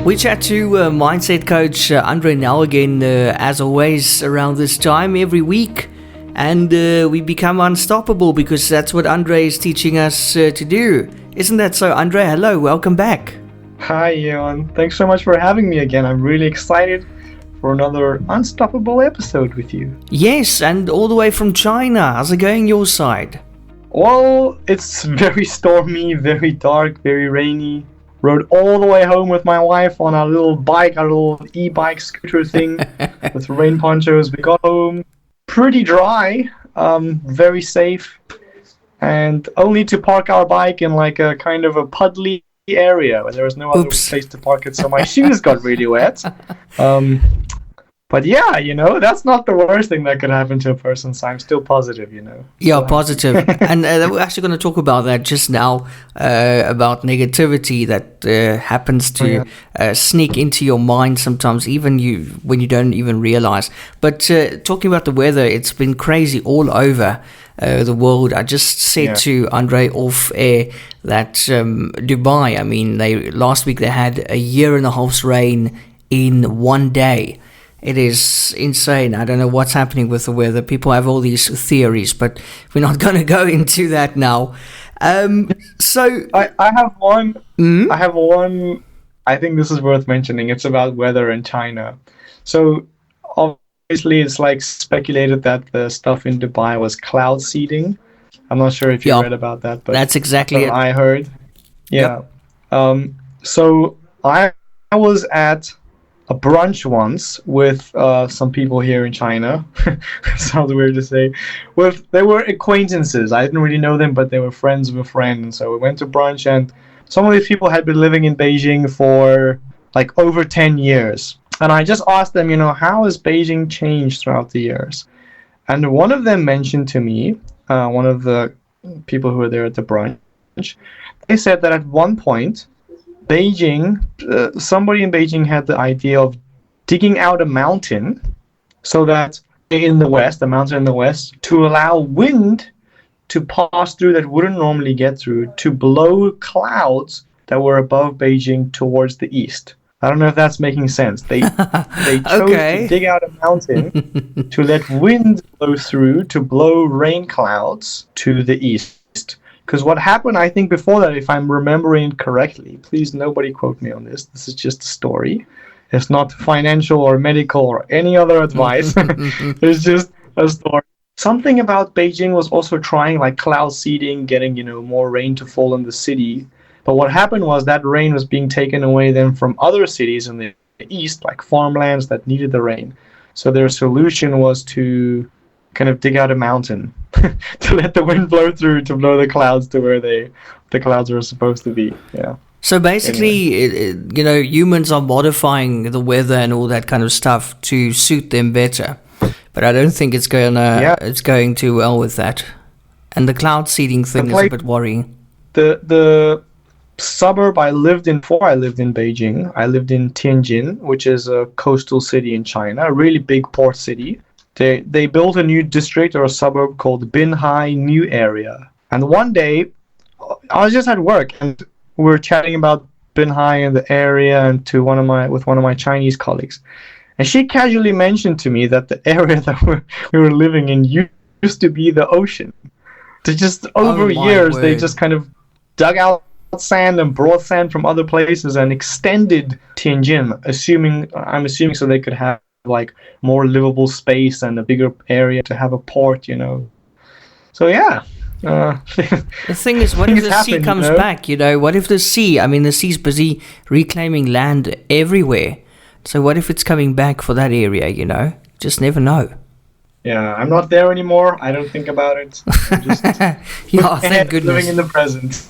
We chat to mindset coach Andre Nel again, as always, around this time every week. And we become unstoppable because that's what Andre is teaching us to do. Isn't that so, Andre? Hello, welcome back. Hi, Ian. Thanks so much for having me again. I'm really excited for another unstoppable episode with you. Yes, and all the way from China. How's it going your side? Well, it's very stormy, very dark, very rainy. Rode all the way home with my wife on our little bike, our little e-bike scooter thing with rain ponchos. We got home pretty dry, very safe, and only to park our bike in like a kind of a puddly area where there was no other place to park it, so my shoes got really wet. But yeah, that's not the worst thing that could happen to a person, so I'm still positive, Yeah, positive. And we're actually going to talk about that just now, about negativity that happens to sneak into your mind sometimes, even when you don't even realize. But talking about the weather, it's been crazy all over the world. I just said to Andre off air that Dubai, last week they had a year and a half's rain in one day. It is insane. I don't know what's happening with the weather. People have all these theories, but we're not going to go into that now. So I have one. I have one. I think this is worth mentioning. It's about weather in China. So obviously, it's like speculated that the stuff in Dubai was cloud seeding. I'm not sure if you read about that, but that's exactly it. I heard. Yeah. Yep. So I was at a brunch once with some people here in China. Sounds weird to say. They were acquaintances. I didn't really know them, but they were friends of a friend. And so we went to brunch, and some of these people had been living in Beijing for like over 10 years. And I just asked them, how has Beijing changed throughout the years? And one of them mentioned to me, one of the people who were there at the brunch, they said that at one point, somebody in Beijing had the idea of digging out a mountain so that in the west, a mountain in the west, to allow wind to pass through that wouldn't normally get through, to blow clouds that were above Beijing towards the east. I don't know if that's making sense. They chose to dig out a mountain to let wind blow through to blow rain clouds to the east. Because what happened, I think, before that, if I'm remembering correctly, please nobody quote me on this. This is just a story. It's not financial or medical or any other advice. It's just a story. Something about Beijing was also trying like cloud seeding, getting, more rain to fall in the city. But what happened was that rain was being taken away then from other cities in the east, like farmlands that needed the rain. So their solution was to kind of dig out a mountain to let the wind blow through to blow the clouds to where the clouds are supposed to be. Yeah. So basically, humans are modifying the weather and all that kind of stuff to suit them better. But I don't think it's going too well with that. And the cloud seeding thing is a bit worrying. The suburb I lived in before I lived in Beijing, I lived in Tianjin, which is a coastal city in China, a really big port city. They built a new district or a suburb called Binhai New Area. And one day, I was just at work and we were chatting about Binhai and the area and with one of my Chinese colleagues. And she casually mentioned to me that the area that we were living in used to be the ocean. Over years, they just kind of dug out sand and brought sand from other places and extended Tianjin, I'm assuming so they could have like more livable space and a bigger area to have a port, So yeah. The thing is, what if the sea comes back, What if the sea's busy reclaiming land everywhere. So what if it's coming back for that area, Just never know. Yeah, I'm not there anymore. I don't think about it. I'm just thank goodness. Living in the present.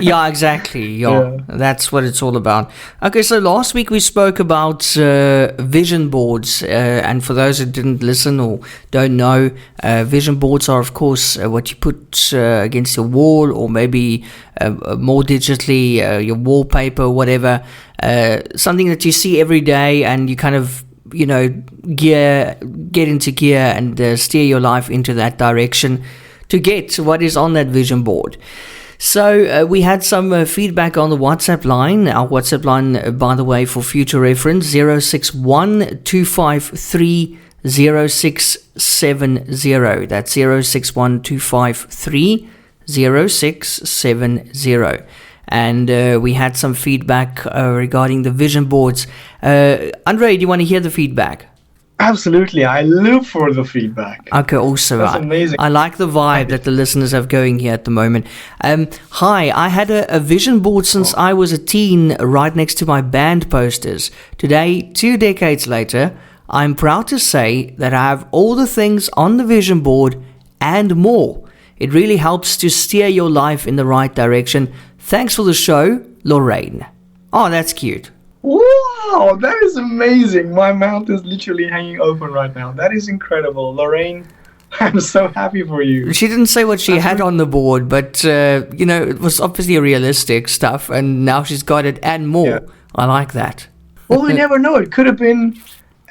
Yeah, exactly. Yeah, that's what it's all about. Okay, so last week we spoke about vision boards, and for those who didn't listen or don't know, vision boards are, of course, what you put against your wall, or maybe more digitally, your wallpaper, whatever. Something that you see every day, and you kind of get into gear and steer your life into that direction to get what is on that vision board. So we had some feedback on the WhatsApp line. Our WhatsApp line, by the way, for future reference, 061-253-0670. That's 061-253-0670. And we had some feedback regarding the vision boards. Andre, do you want to hear the feedback? Absolutely. I live for the feedback. Okay, awesome. That's amazing. I like the vibe that the listeners have going here at the moment. Hi, I had a vision board since I was a teen right next to my band posters. Today, 2 decades later, I'm proud to say that I have all the things on the vision board and more. It really helps to steer your life in the right direction. Thanks for the show, Lorraine. Oh, that's cute. Wow, that is amazing. My mouth is literally hanging open right now. That is incredible. Lorraine, I'm so happy for you. She didn't say what she had on the board, but, it was obviously realistic stuff, and now she's got it and more. Yeah. I like that. Well, we never know. It could have been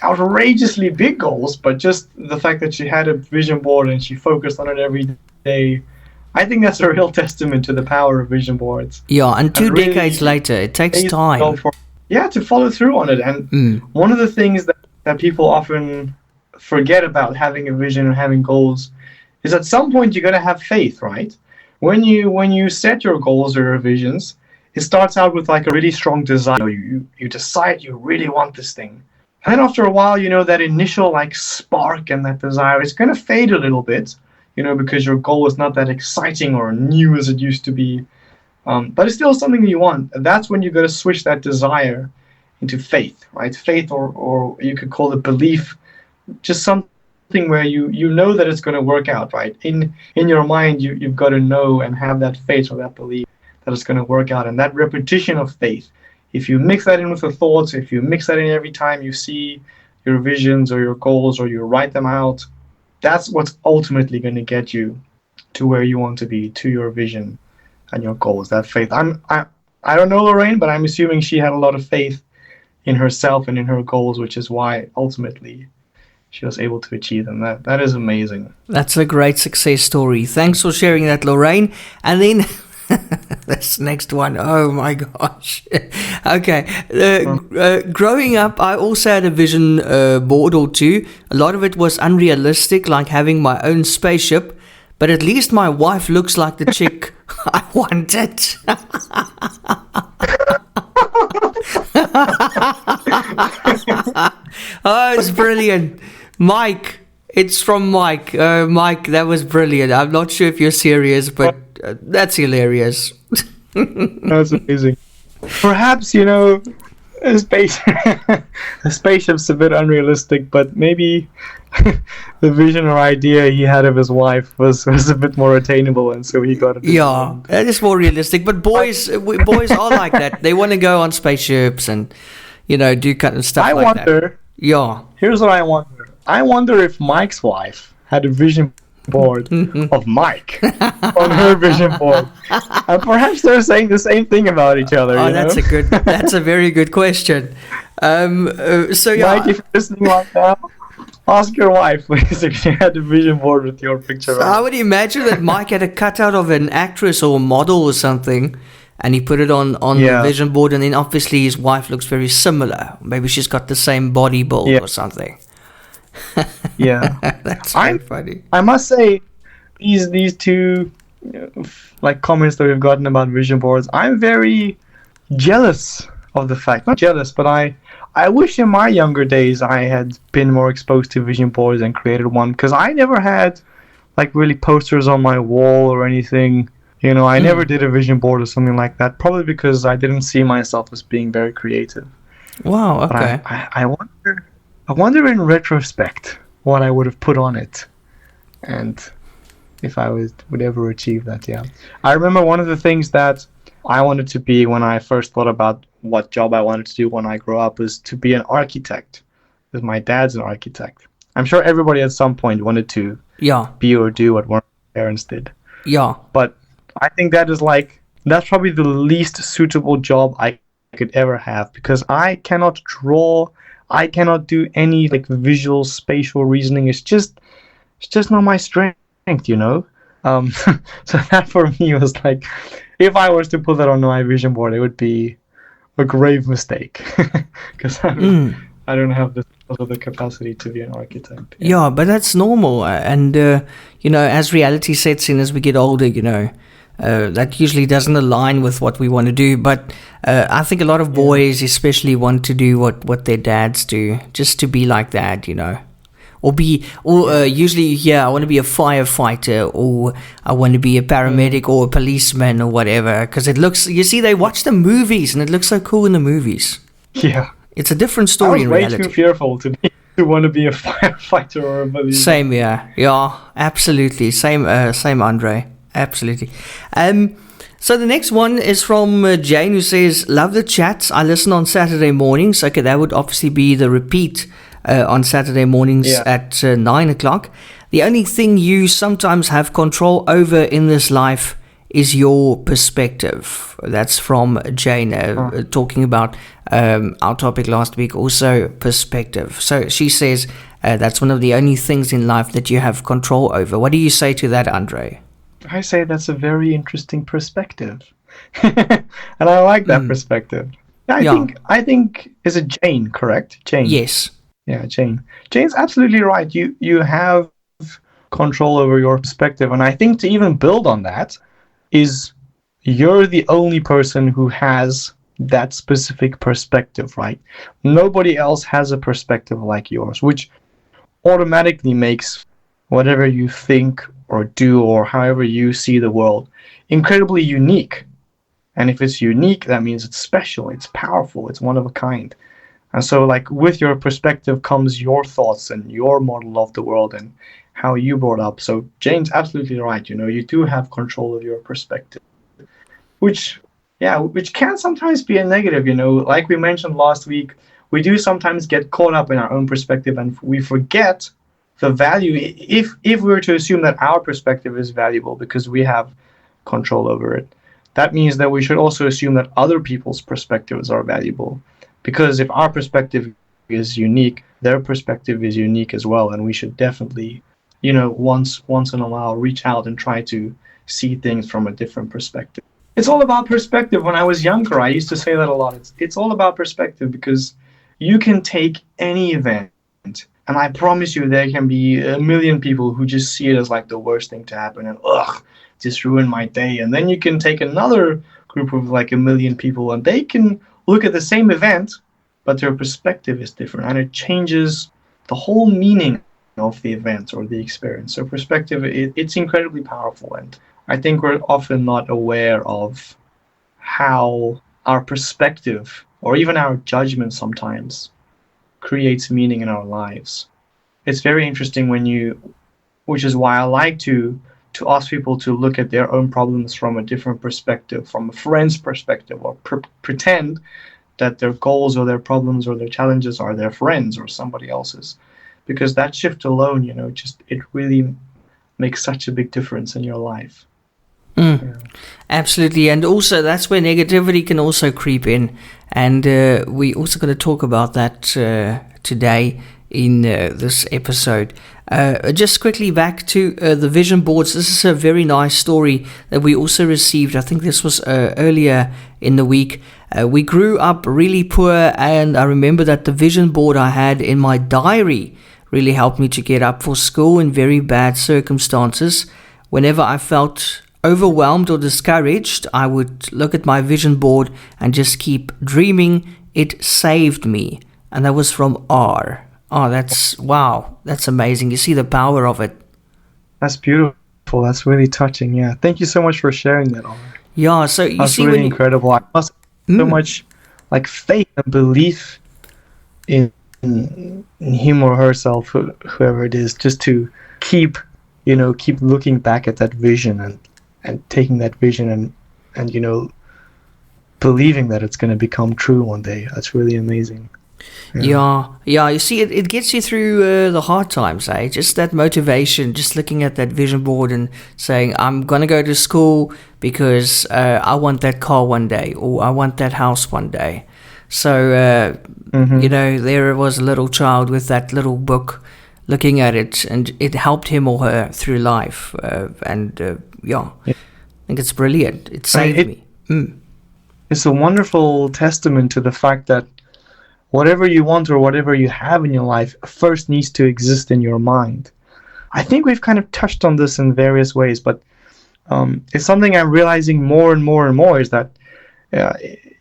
outrageously big goals, but just the fact that she had a vision board and she focused on it every day, I think that's a real testament to the power of vision boards. Yeah, and 2 decades later, it takes time. To follow through on it. And one of the things that people often forget about having a vision and having goals is at some point you got to have faith, right? When you set your goals or your visions, it starts out with like a really strong desire. You decide you really want this thing. And then after a while, that initial like spark and that desire is going to fade a little bit, because your goal is not that exciting or new as it used to be. But it's still something that you want. And that's when you got to switch that desire into faith, right? Faith, or you could call it belief, just something where you know that it's going to work out, right? In your mind, you've got to know and have that faith or that belief that it's going to work out. And that repetition of faith, if you mix that in with the thoughts, if you mix that in every time you see your visions or your goals or you write them out, that's what's ultimately going to get you to where you want to be, to your vision and your goals, that faith. I don't know Lorraine, but I'm assuming she had a lot of faith in herself and in her goals, which is why ultimately she was able to achieve them. That is amazing. That's a great success story. Thanks for sharing that, Lorraine. And then this next one, oh my gosh. Okay. Growing up, I also had a vision board or two. A lot of it was unrealistic, like having my own spaceship. But at least my wife looks like the chick I wanted. Oh, it's brilliant. Mike. It's from Mike. Mike, that was brilliant. I'm not sure if you're serious, but that's hilarious. That's amazing. Perhaps, a spaceship's a bit unrealistic, but maybe the vision or idea he had of his wife was a bit more attainable, and so he got it. Yeah, that is more realistic. But boys are like that. They want to go on spaceships and, do kind of stuff like that. I wonder. Yeah. Here's what I wonder. I wonder if Mike's wife had a vision board of Mike on her vision board, and perhaps they're saying the same thing about each other. That's a very good question. So yeah, Mike, if you're listening right now, ask your wife please if she had a vision board with your picture. So I would imagine that Mike had a cutout of an actress or a model or something, and he put it on the vision board, and then obviously his wife looks very similar. Maybe she's got the same body build or something. Yeah, that's very funny. I must say, these two like comments that we've gotten about vision boards, I'm very jealous of the fact. Not jealous, but I wish in my younger days I had been more exposed to vision boards and created one, because I never had like really posters on my wall or anything. I never did a vision board or something like that. Probably because I didn't see myself as being very creative. Wow. Okay. But I wonder in retrospect what I would have put on it, and if I would ever achieve that. Yeah, I remember one of the things that I wanted to be when I first thought about what job I wanted to do when I grew up was to be an architect, because my dad's an architect. I'm sure everybody at some point wanted to be or do what one of their parents did. Yeah. But I think that's probably the least suitable job I could ever have, because I cannot draw. I cannot do any like visual spatial reasoning. It's just not my strength, So that for me was like, if I was to put that on my vision board, it would be a grave mistake because I don't have the capacity to be an architect. Yeah, but that's normal. And, as reality sets in as we get older, that usually doesn't align with what we want to do. But I think a lot of boys especially want to do what their dads do, just to be like that, usually, I want to be a firefighter, or I want to be a paramedic or a policeman or whatever, because they watch the movies and it looks so cool in the movies. Yeah. It's a different story in reality. I was way too fearful to want to be a firefighter or a policeman. Same, yeah, absolutely. Same, Andre, absolutely. So the next one is from Jane, who says, "Love the chats. I listen on Saturday mornings." Okay, that would obviously be the repeat on Saturday mornings at 9 o'clock. "The only thing you sometimes have control over in this life is your perspective." That's from Jane, talking about our topic last week, also perspective. So she says that's one of the only things in life that you have control over. What do you say to that, Andre? I say that's a very interesting perspective. And I like that perspective. I think, is it Jane, correct? Jane. Yes. Yeah, Jane. Jane's absolutely right. You have control over your perspective. And I think to even build on that is you're the only person who has that specific perspective, right? Nobody else has a perspective like yours, which automatically makes whatever you think or do or however you see the world incredibly unique. And if it's unique, that means it's special, it's powerful, it's one of a kind. And so, like, with your perspective comes your thoughts and your model of the world and how you brought up. So Jane's absolutely right. You do have control of your perspective, which can sometimes be a negative. Like we mentioned last week, we do sometimes get caught up in our own perspective and we forget the value. If we were to assume that our perspective is valuable because we have control over it, that means that we should also assume that other people's perspectives are valuable. Because if our perspective is unique, their perspective is unique as well. And we should definitely, once in a while, reach out and try to see things from a different perspective. It's all about perspective. When I was younger, I used to say that a lot. It's all about perspective, because you can take any event, and I promise you there can be a million people who just see it as like the worst thing to happen and, just ruined my day. And then you can take another group of like a million people and they can look at the same event, but their perspective is different, and it changes the whole meaning of the event or the experience. So perspective, it's incredibly powerful, and I think we're often not aware of how our perspective or even our judgment sometimes creates meaning in our lives. It's very interesting which is why I like to ask people to look at their own problems from a different perspective, from a friend's perspective, or pretend that their goals or their problems or their challenges are their friends or somebody else's. Because that shift alone, it really makes such a big difference in your life. Absolutely. And also that's where negativity can also creep in. And we're also going to talk about that today in this episode. Just quickly back to the vision boards. This is a very nice story that we also received. I think this was earlier in the week. We grew up really poor, and I remember that the vision board I had in my diary really helped me to get up for school in very bad circumstances. Whenever I felt overwhelmed or discouraged, I would look at my vision board and just keep dreaming. It saved me. And that was from R. Oh, that's amazing. You see the power of it. That's beautiful. That's really touching. Yeah. Thank you so much for sharing that, Omar. Yeah, so you that's see really incredible. I must have so much like faith and belief in him or herself, whoever it is, just to keep looking back at that vision and taking that vision and believing that it's going to become true one day. That's really amazing. Yeah. You see, it gets you through the hard times, eh? Just that motivation, just looking at that vision board and saying, I'm going to go to school because I want that car one day, or I want that house one day. So, there was a little child with that little book looking at it, and it helped him or her through life. I think it's brilliant. It saved me. It's a wonderful testament to the fact that whatever you want or whatever you have in your life first needs to exist in your mind. I think we've kind of touched on this in various ways, but it's something I'm realizing more and more and more, is that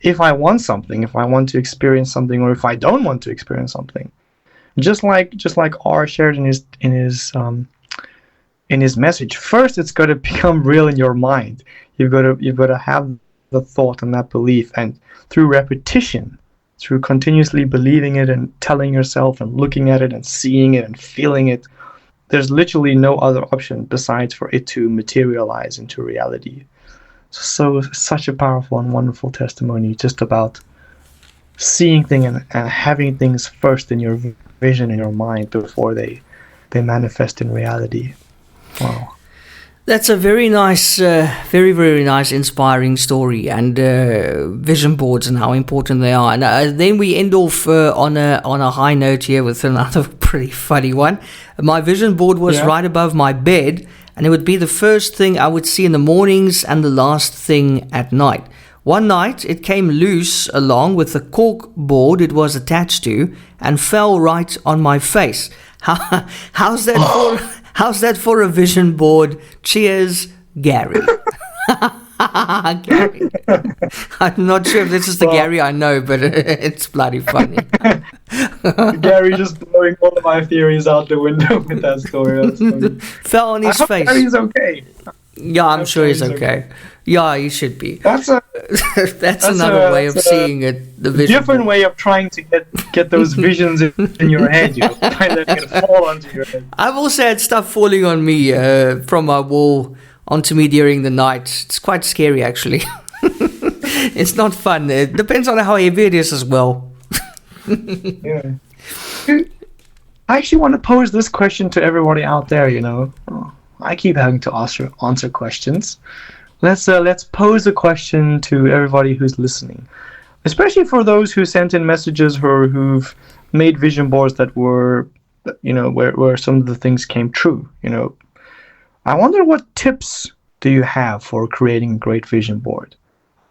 if I want something, if I want to experience something, or if I don't want to experience something, just like R shared in his message, first it's got to become real in your mind. You've got to have the thought and that belief, and through repetition, through continuously believing it and telling yourself and looking at it and seeing it and feeling it, there's literally no other option besides for it to materialize into reality. So such a powerful and wonderful testimony, just about seeing things and having things first in your vision, in your mind, before they manifest in reality. Wow. That's a very nice, very, very nice, inspiring story, and vision boards and how important they are. And then we end off on a high note here with another pretty funny one. My vision board was right above my bed, and it would be the first thing I would see in the mornings and the last thing at night. One night, it came loose along with the cork board it was attached to and fell right on my face. How's that for a vision board? Cheers, Gary. Gary. I'm not sure if this is the Gary I know, but it's bloody funny. Gary just blowing all of my theories out the window with that story. That's funny. Fell on his face. Gary's okay. Yeah, I'm sure he's okay. Yeah, he should be. That's another way of seeing it. The vision. Different way of trying to get those visions in your head. You know, by letting it fall onto your head. I've also had stuff falling on me from my wall onto me during the night. It's quite scary, actually. It's not fun. It depends on how heavy it is as well. Yeah. I actually want to pose this question to everybody out there. You know, I keep having to answer questions. Let's pose a question to everybody who's listening, especially for those who sent in messages or who've made vision boards that were, you know, where some of the things came true. You know, I wonder, what tips do you have for creating a great vision board?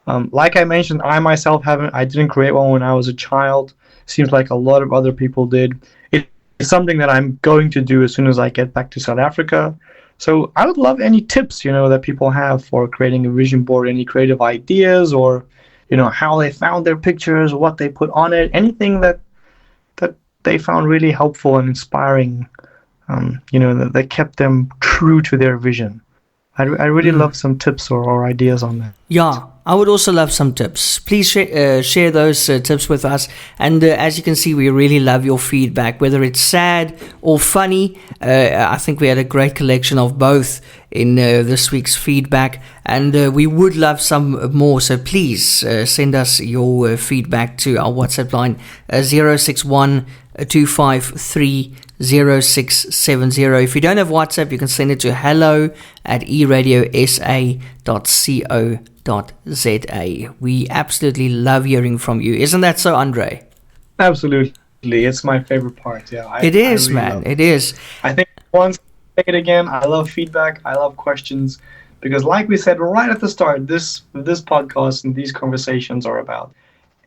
Like I mentioned, I myself I didn't create one when I was a child. Seems like a lot of other people did. It's something that I'm going to do as soon as I get back to South Africa. So I would love any tips, you know, that people have for creating a vision board, any creative ideas, or, you know, how they found their pictures, what they put on it, anything that they found really helpful and inspiring, you know, that kept them true to their vision. I really love some tips or ideas on that. Yeah, I would also love some tips. Please share those tips with us. And as you can see, we really love your feedback, whether it's sad or funny. I think we had a great collection of both in this week's feedback. And we would love some more. So please send us your feedback to our WhatsApp line 061 253 0670. If you don't have WhatsApp, you can send it to hello@eradiosa.co.za. We absolutely love hearing from you. Isn't that so, Andre? Absolutely. It's my favorite part. Yeah, it is, man. It is. I think once I say it again, I love feedback. I love questions, because like we said right at the start, this podcast and these conversations are about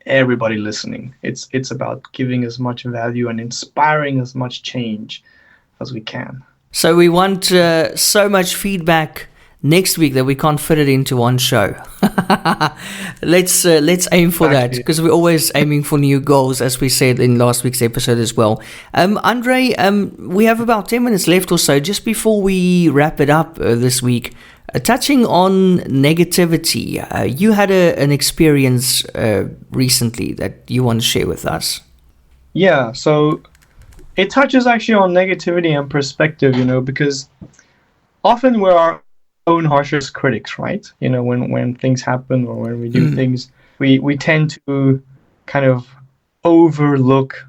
everybody listening. It's about giving as much value and inspiring as much change as we can. So we want so much feedback next week that we can't fit it into one show. Let's aim for that, because we're always aiming for new goals, as we said in last week's episode as well. Andre, we have about 10 minutes left or so. Just before we wrap it up this week, touching on negativity, you had an experience recently that you want to share with us. Yeah, so it touches actually on negativity and perspective, you know, because often we're our own harshest critics, right? You know, when things happen or when we do things, we tend to kind of overlook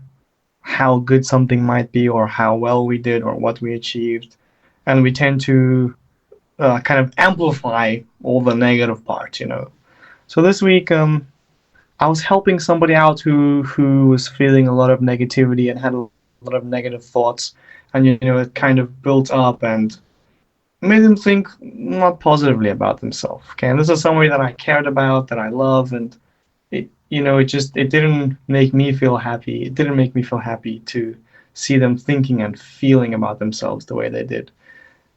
how good something might be, or how well we did, or what we achieved, and we tend to kind of amplify all the negative parts, you know. So this week, I was helping somebody out who was feeling a lot of negativity and had a lot of negative thoughts, and it kind of built up and made them think not positively about themselves. Okay, and this is somebody that I cared about, that I love, and it didn't make me feel happy. It didn't make me feel happy to see them thinking and feeling about themselves the way they did.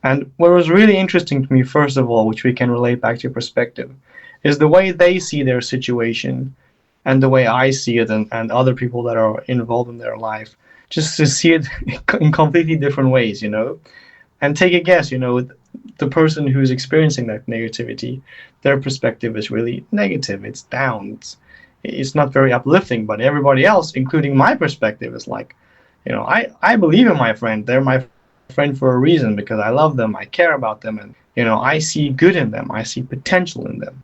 And what was really interesting to me, first of all, which we can relate back to perspective, is the way they see their situation and the way I see it, and other people that are involved in their life, just to see it in completely different ways, And take a guess, the person who's experiencing that negativity, their perspective is really negative. It's down. It's not very uplifting, but everybody else, including my perspective, is like, I believe in my friend. They're my friend for a reason, because I love them, I care about them, and I see good in them, I see potential in them.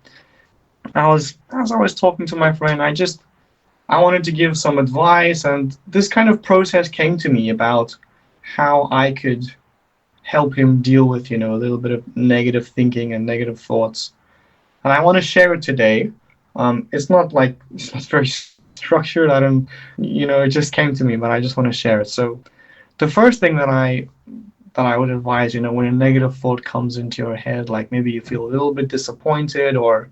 As I was talking to my friend, I wanted to give some advice, and this kind of process came to me about how I could help him deal with a little bit of negative thinking and negative thoughts. And I want to share it today. It's not very structured. It just came to me, but I just want to share it. So the first thing that I would advise, when a negative thought comes into your head, like maybe you feel a little bit disappointed, or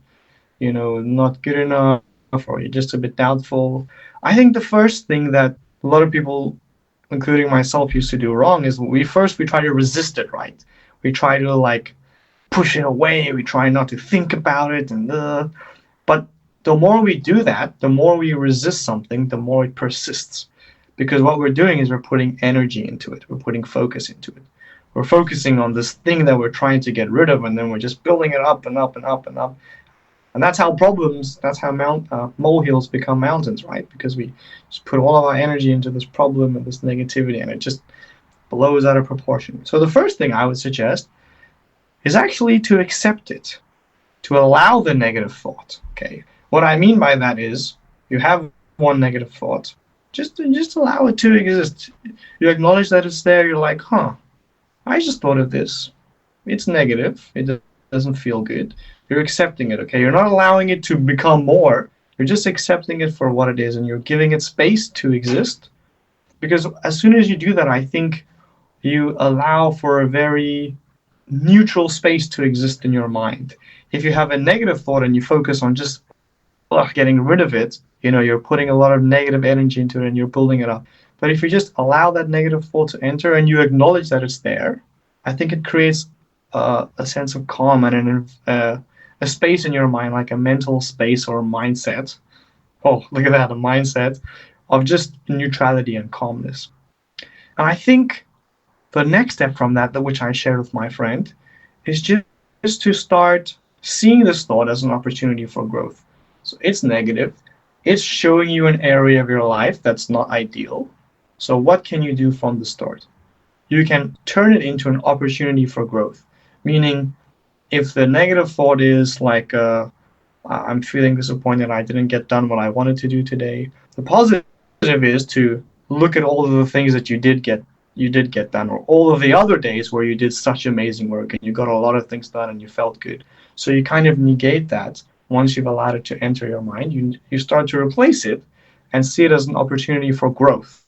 not good enough, or you're just a bit doubtful. I think the first thing that a lot of people, including myself, used to do wrong is we try to resist it, right? We try to push it away. We try not to think about it, but the more we do that, the more we resist something, the more it persists. Because what we're doing is we're putting energy into it. We're putting focus into it. We're focusing on this thing that we're trying to get rid of, and then we're just building it up and up and up and up. And that's how molehills become mountains, right? Because we just put all of our energy into this problem and this negativity, and it just blows out of proportion. So the first thing I would suggest is actually to accept it, to allow the negative thought. Okay. What I mean by that is, you have one negative thought, just allow it to exist. You acknowledge that it's there. You're like, I just thought of this. It's negative. It doesn't feel good. You're accepting it, okay? You're not allowing it to become more. You're just accepting it for what it is, and you're giving it space to exist. Because as soon as you do that, I think you allow for a very neutral space to exist in your mind. If you have a negative thought and you focus on just getting rid of it, you're putting a lot of negative energy into it and you're building it up. But if you just allow that negative thought to enter and you acknowledge that it's there, I think it creates a sense of calm and a space in your mind, like a mental space or mindset. Oh, look at that, a mindset of just neutrality and calmness. And I think the next step from that, which I shared with my friend, is just to start seeing this thought as an opportunity for growth. So it's negative. It's showing you an area of your life that's not ideal. So what can you do from the start? You can turn it into an opportunity for growth. Meaning, if the negative thought is like, I'm feeling disappointed, I didn't get done what I wanted to do today, the positive is to look at all of the things that you did get done, or all of the other days where you did such amazing work and you got a lot of things done and you felt good. So you kind of negate that. Once you've allowed it to enter your mind, you start to replace it and see it as an opportunity for growth.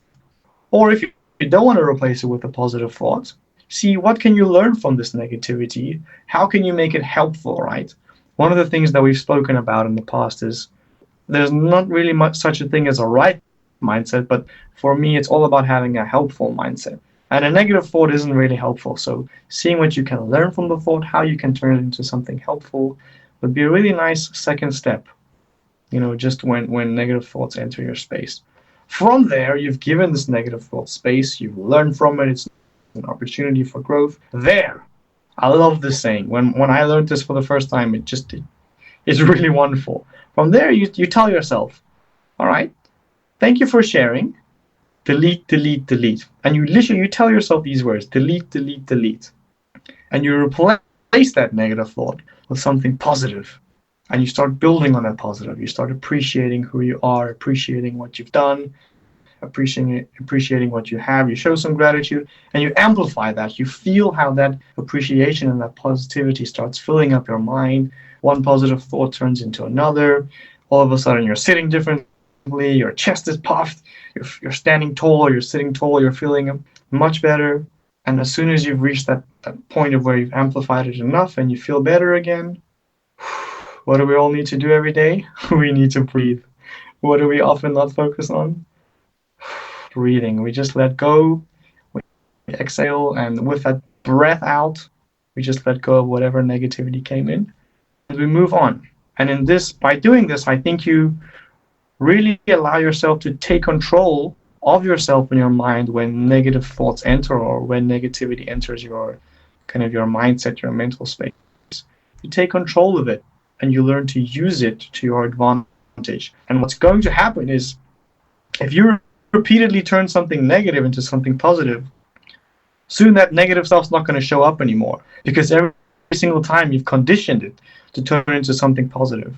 Or if you don't want to replace it with a positive thought, see what can you learn from this negativity? How can you make it helpful, right? One of the things that we've spoken about in the past is there's not really much such a thing as a right mindset, but for me, it's all about having a helpful mindset. And a negative thought isn't really helpful. So seeing what you can learn from the thought, how you can turn it into something helpful, would be a really nice second step, just when negative thoughts enter your space. From there, you've given this negative thought space, you've learned from it, it's an opportunity for growth. There, I love this saying. When I learned this for the first time, it's really wonderful. From there, you tell yourself, all right, thank you for sharing, delete, delete, delete. And you tell yourself these words, delete, delete, delete. And you replace that negative thought with something positive, and you start building on that positive. You start appreciating who you are, appreciating what you've done, appreciating what you have. You show some gratitude, and you amplify that. You feel how that appreciation and that positivity starts filling up your mind. One positive thought turns into another. All of a sudden, you're sitting differently, your chest is puffed, you're standing tall, you're sitting tall, you're feeling much better. And as soon as you've reached that point of where you've amplified it enough and you feel better again, what do we all need to do every day? We need to breathe. What do we often not focus on? Breathing. We just let go, we exhale, and with that breath out, we just let go of whatever negativity came in, and we move on. And by doing this, I think you really allow yourself to take control of yourself in your mind when negative thoughts enter, or when negativity enters your mindset, your mental space. You take control of it and you learn to use it to your advantage. And what's going to happen is, if you repeatedly turn something negative into something positive, soon that negative stuff's not going to show up anymore, because every single time you've conditioned it to turn into something positive.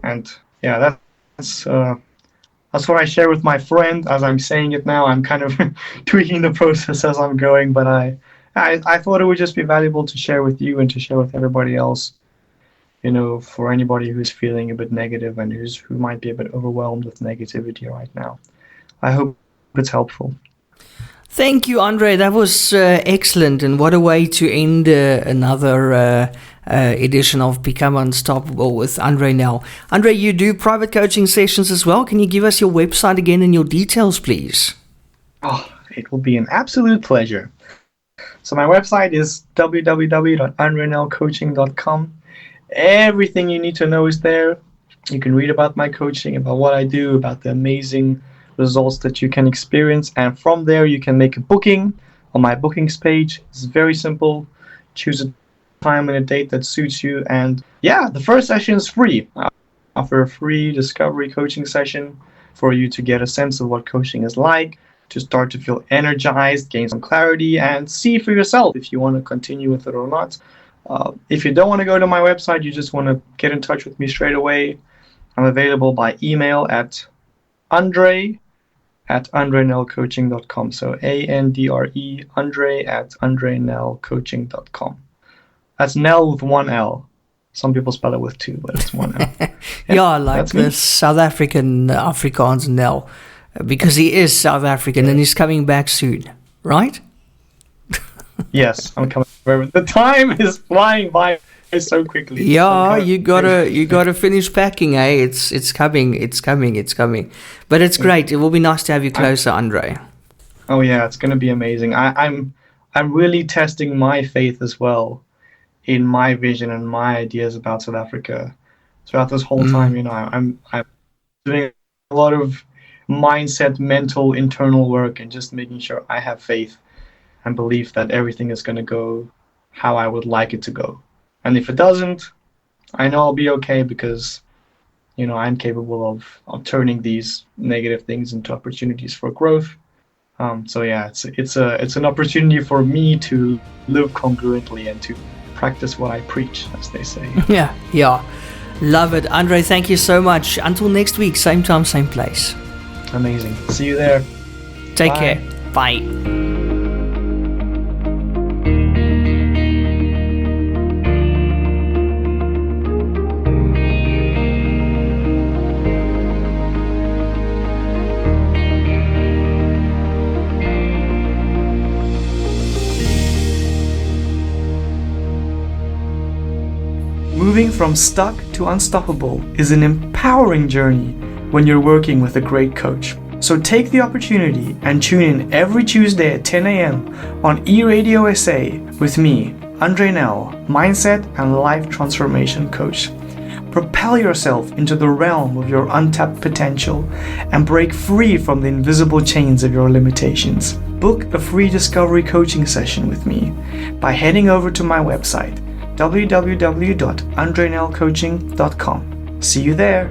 And yeah, that's what I share with my friend. As I'm saying it now, I'm kind of tweaking the process as I'm going, but I thought it would just be valuable to share with you and to share with everybody else, for anybody who's feeling a bit negative and who might be a bit overwhelmed with negativity right now. I hope it's helpful. Thank you, Andre. That was excellent, and what a way to end another edition of Become Unstoppable with Andre Nel. Andre, you do private coaching sessions as well. Can you give us your website again and your details, please? Oh, it will be an absolute pleasure. So my website is www.andrenelcoaching.com. Everything you need to know is there. You can read about my coaching, about what I do, about the amazing results that you can experience, and from there you can make a booking on my bookings page. It's very simple. Choose a time and a date that suits you, and the first session is free. I offer a free discovery coaching session for you to get a sense of what coaching is like, to start to feel energized, gain some clarity, and see for yourself if you want to continue with it or not. If you don't want to go to my website, you just want to get in touch with me straight away, I'm available by email at andre@andrenelcoaching.com. So ANDRE, andre@andrenelcoaching.com. That's Nel with one L. Some people spell it with two, but it's one L. Like the South African Afrikaans Nel, because he is South African and he's coming back soon, right? Yes, I'm coming. The time is flying by so quickly. Yeah, you gotta finish packing, eh? It's coming. But it's great. It will be nice to have you closer, Andre. Oh yeah, it's gonna be amazing. I'm really testing my faith as well in my vision and my ideas about South Africa throughout this whole time. I'm doing a lot of mindset, mental, internal work, and just making sure I have faith and belief that everything is gonna go how I would like it to go. And if it doesn't, I know I'll be okay, because, I'm capable of turning these negative things into opportunities for growth. It's an opportunity for me to live congruently and to practice what I preach, as they say. Yeah. Love it. Andre, thank you so much. Until next week, same time, same place. Amazing. See you there. Take care. Bye. Moving from stuck to unstoppable is an empowering journey when you're working with a great coach. So take the opportunity and tune in every Tuesday at 10 a.m. on eRadio SA with me, Andre Nel, Mindset and Life Transformation Coach. Propel yourself into the realm of your untapped potential and break free from the invisible chains of your limitations. Book a free discovery coaching session with me by heading over to my website, www.andrenelcoaching.com. See you there.